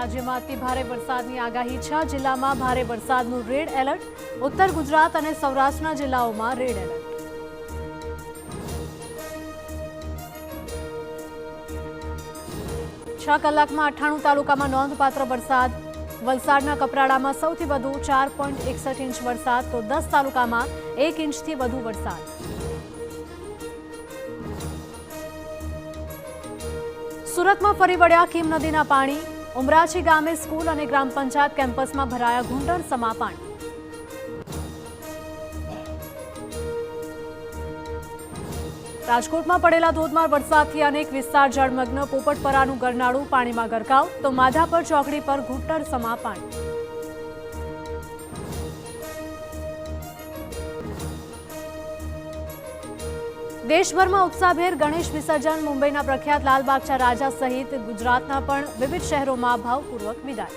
રાજ્યમાં અતિ ભારે વરસાદની આગાહી 6 જિલ્લામાં ભારે વરસાદનું રેડ એલર્ટ. ઉત્તર ગુજરાત અને સૌરાષ્ટ્રના જિલ્લાઓમાં રેડ એલર્ટ. છ કલાકમાં 98 તાલુકામાં નોંધપાત્ર વરસાદ. વલસાડના કપરાડામાં સૌથી વધુ 4.61 ઇંચ વરસાદ તો 10 તાલુકામાં 1 ઇંચથી વધુ વરસાદ. સુરતમાં ફરી વળ્યા કીમ નદીના પાણી. ઉમરાછી ગામે સ્કૂલ અને ગ્રામ પંચાયત કેમ્પસમાં ભરાયા ઘૂંટણસમા પાણી. રાજકોટમાં પડેલા ધોધમાર વરસાદથી અનેક વિસ્તાર જળમગ્ન. પોપટપરાનું ગરનાળું પાણીમાં ગરકાવ તો માધાપર ચોકડી પર ઘૂંટણસમા પાણી. દેશભરમાં ઉત્સાહભેર ગણેશ વિસર્જન. મુંબઈના પ્રખ્યાત લાલબાગચા રાજા સહિત ગુજરાતના પણ વિવિધ શહેરોમાં ભાવપૂર્વક વિદાય.